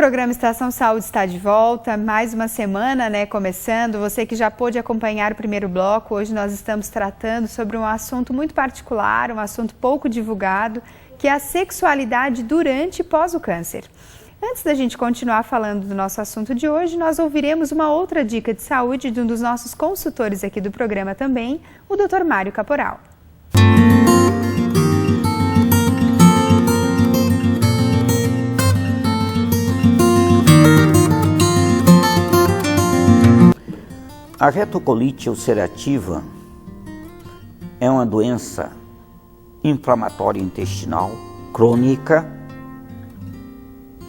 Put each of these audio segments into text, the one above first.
programa Estação Saúde está de volta, mais uma semana, começando. Você que já pôde acompanhar o primeiro bloco, hoje nós estamos tratando sobre um assunto muito particular, um assunto pouco divulgado, que é a sexualidade durante e pós o câncer. Antes da gente continuar falando do nosso assunto de hoje, nós ouviremos uma outra dica de saúde de um dos nossos consultores aqui do programa também, o Dr. Mário Caporal. A retocolite ulcerativa é uma doença inflamatória intestinal crônica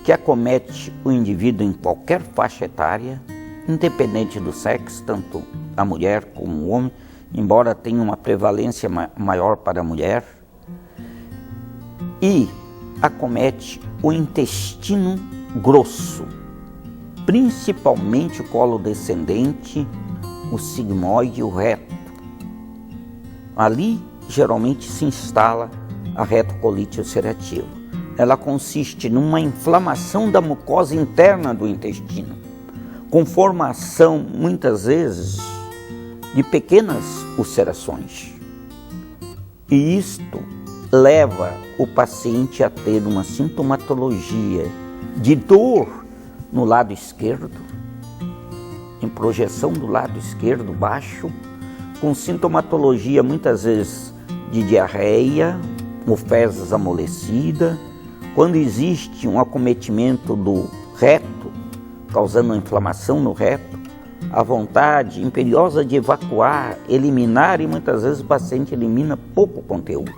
que acomete o indivíduo em qualquer faixa etária, independente do sexo, tanto a mulher como o homem, embora tenha uma prevalência maior para a mulher, e acomete o intestino grosso, principalmente o colo descendente, o sigmoide e o reto. Ali, geralmente, se instala a retocolite ulcerativa. Ela consiste numa inflamação da mucosa interna do intestino, com formação, muitas vezes, de pequenas ulcerações. E isto leva o paciente a ter uma sintomatologia de dor no lado esquerdo, em projeção do lado esquerdo baixo, com sintomatologia muitas vezes de diarreia, ou fezes amolecida. Quando existe um acometimento do reto, causando uma inflamação no reto, a vontade imperiosa de evacuar, eliminar, e muitas vezes o paciente elimina pouco conteúdo.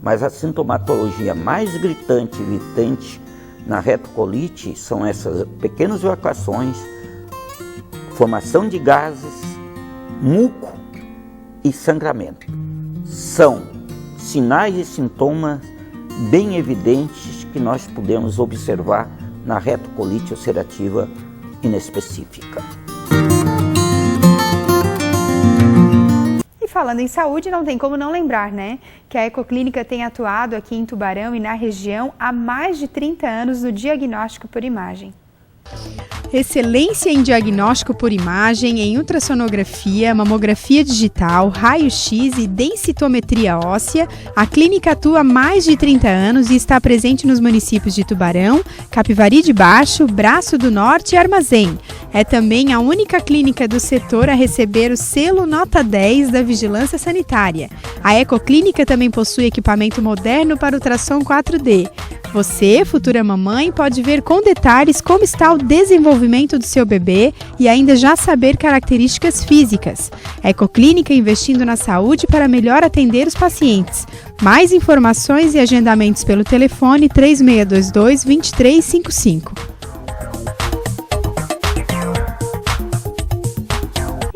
Mas a sintomatologia mais gritante e irritante na retocolite são essas pequenas evacuações, formação de gases, muco e sangramento. São sinais e sintomas bem evidentes que nós podemos observar na retocolite ulcerativa inespecífica. E falando em saúde, não tem como não lembrar, que a Ecoclínica tem atuado aqui em Tubarão e na região há mais de 30 anos no diagnóstico por imagem. Excelência em diagnóstico por imagem, em ultrassonografia, mamografia digital, raio-x e densitometria óssea, a clínica atua há mais de 30 anos e está presente nos municípios de Tubarão, Capivari de Baixo, Braço do Norte e Armazém. É também a única clínica do setor a receber o selo Nota 10 da Vigilância Sanitária. A Ecoclínica também possui equipamento moderno para ultrassom 4D. Você, futura mamãe, pode ver com detalhes como está o desenvolvimento do seu bebê e ainda já saber características físicas. A Ecoclínica investindo na saúde para melhor atender os pacientes. Mais informações e agendamentos pelo telefone 3622-2355.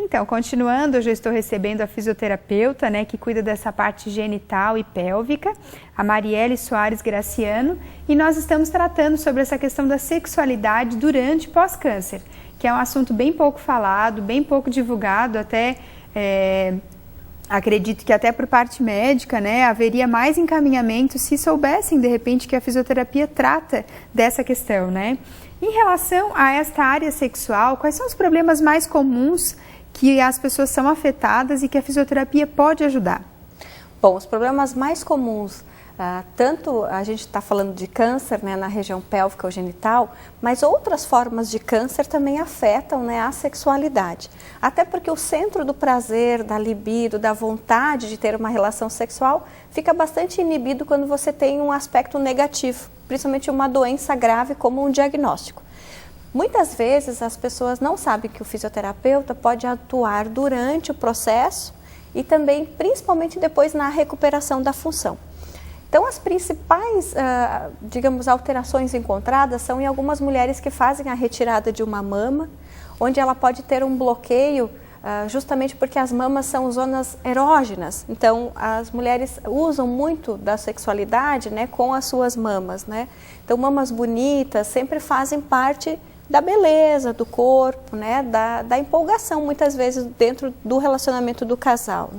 Então, continuando, eu já estou recebendo a fisioterapeuta, que cuida dessa parte genital e pélvica, a Marielle Soares Graciano, e nós estamos tratando sobre essa questão da sexualidade durante e pós-câncer, que é um assunto bem pouco falado, bem pouco divulgado, até acredito que até por parte médica, haveria mais encaminhamento se soubessem, de repente, que a fisioterapia trata dessa questão, Em relação a esta área sexual, quais são os problemas mais comuns que as pessoas são afetadas e que a fisioterapia pode ajudar? Bom, os problemas mais comuns, tanto a gente está falando de câncer na região pélvica ou genital, mas outras formas de câncer também afetam a sexualidade. Até porque o centro do prazer, da libido, da vontade de ter uma relação sexual fica bastante inibido quando você tem um aspecto negativo, principalmente uma doença grave como um diagnóstico. Muitas vezes as pessoas não sabem que o fisioterapeuta pode atuar durante o processo e também, principalmente depois, na recuperação da função. Então, as principais, alterações encontradas são em algumas mulheres que fazem a retirada de uma mama, onde ela pode ter um bloqueio, justamente porque as mamas são zonas erógenas. Então, as mulheres usam muito da sexualidade com as suas mamas, Então, mamas bonitas sempre fazem parte da beleza do corpo, da empolgação, muitas vezes, dentro do relacionamento do casal,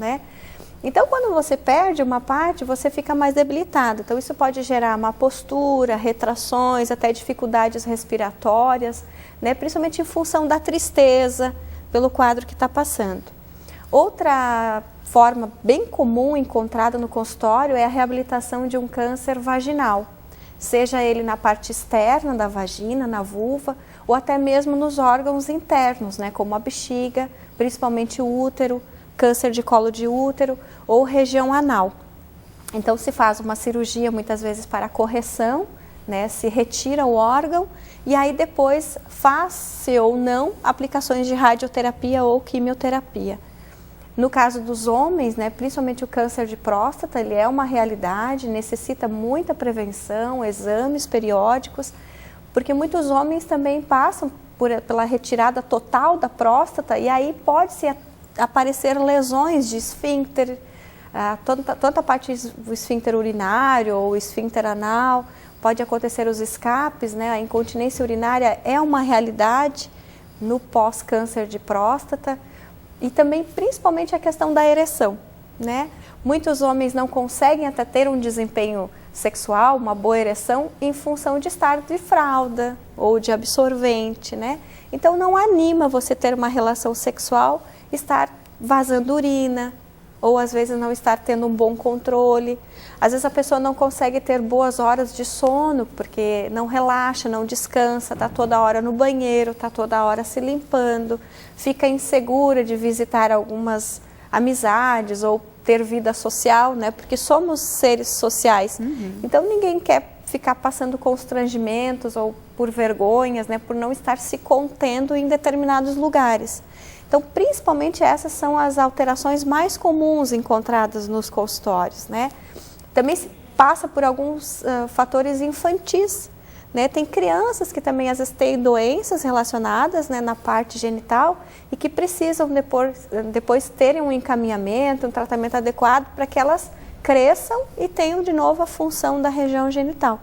Então, quando você perde uma parte, você fica mais debilitado. Então, isso pode gerar má postura, retrações, até dificuldades respiratórias, né? Principalmente em função da tristeza pelo quadro que está passando. Outra forma bem comum encontrada no consultório é a reabilitação de um câncer vaginal, seja ele na parte externa da vagina, na vulva, ou até mesmo nos órgãos internos, né? Como a bexiga, principalmente o útero, câncer de colo de útero ou região anal. Então se faz uma cirurgia muitas vezes para correção, né? Se retira o órgão e aí depois faz-se ou não aplicações de radioterapia ou quimioterapia. No caso dos homens, né, principalmente o câncer de próstata, ele é uma realidade, necessita muita prevenção, exames periódicos, porque muitos homens também passam pela retirada total da próstata e aí pode-se aparecer lesões de esfíncter, tanto a parte do esfíncter urinário ou esfíncter anal, pode acontecer os escapes, né? A incontinência urinária é uma realidade no pós-câncer de próstata e também principalmente a questão da ereção, né? Muitos homens não conseguem até ter um desempenho sexual, uma boa ereção, em função de estar de fralda ou de absorvente, né? Então não anima você ter uma relação sexual, estar vazando urina, ou às vezes não estar tendo um bom controle. Às vezes a pessoa não consegue ter boas horas de sono, porque não relaxa, não descansa, está toda hora no banheiro, está toda hora se limpando, fica insegura de visitar algumas amizades ou ter vida social, né? Porque somos seres sociais. Então ninguém quer ficar passando constrangimentos ou por vergonhas, né? Por não estar se contendo em determinados lugares. Então, principalmente essas são as alterações mais comuns encontradas nos consultórios, né? Também se passa por alguns fatores infantis, né? Tem crianças que também às vezes têm doenças relacionadas, né, na parte genital e que precisam depois terem um encaminhamento, um tratamento adequado para que elas cresçam e tenham de novo a função da região genital.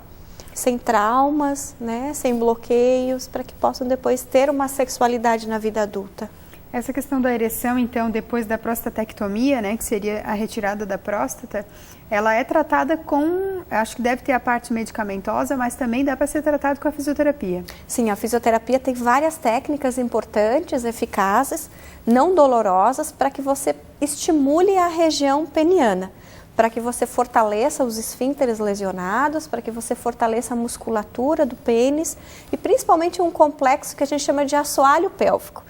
Sem traumas, né, sem bloqueios, para que possam depois ter uma sexualidade na vida adulta. Essa questão da ereção, então, depois da prostatectomia, né, que seria a retirada da próstata, ela é tratada com, acho que deve ter a parte medicamentosa, mas também dá para ser tratado com a fisioterapia. Sim, a fisioterapia tem várias técnicas importantes, eficazes, não dolorosas, para que você estimule a região peniana, para que você fortaleça os esfíncteres lesionados, para que você fortaleça a musculatura do pênis e principalmente um complexo que a gente chama de assoalho pélvico,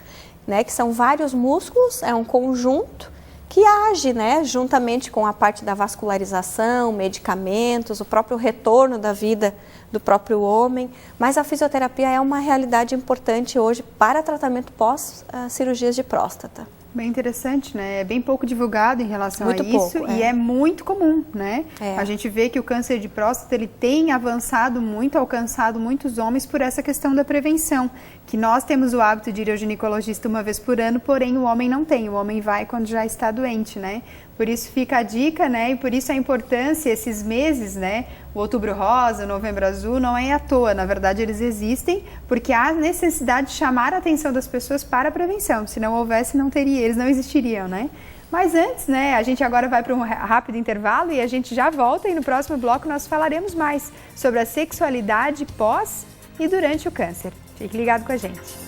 né, que são vários músculos, é um conjunto que age, né, juntamente com a parte da vascularização, medicamentos, o próprio retorno da vida do próprio homem, mas a fisioterapia é uma realidade importante hoje para tratamento pós-cirurgias de próstata. Bem interessante, né? É bem pouco divulgado em relação muito a isso pouco, e é muito comum, né? É. A gente vê que o câncer de próstata ele tem avançado muito, alcançado muitos homens por essa questão da prevenção, que nós temos o hábito de ir ao ginecologista uma vez por ano, porém o homem não tem, o homem vai quando já está doente, né? Por isso fica a dica, né? E por isso a importância, esses meses, né? O Outubro Rosa, o Novembro Azul, não é à toa. Na verdade, eles existem porque há necessidade de chamar a atenção das pessoas para a prevenção. Se não houvesse, não teria, eles não existiriam, né? Mas antes, né? A gente agora vai para um rápido intervalo e a gente já volta e no próximo bloco nós falaremos mais sobre a sexualidade pós e durante o câncer. Fique ligado com a gente.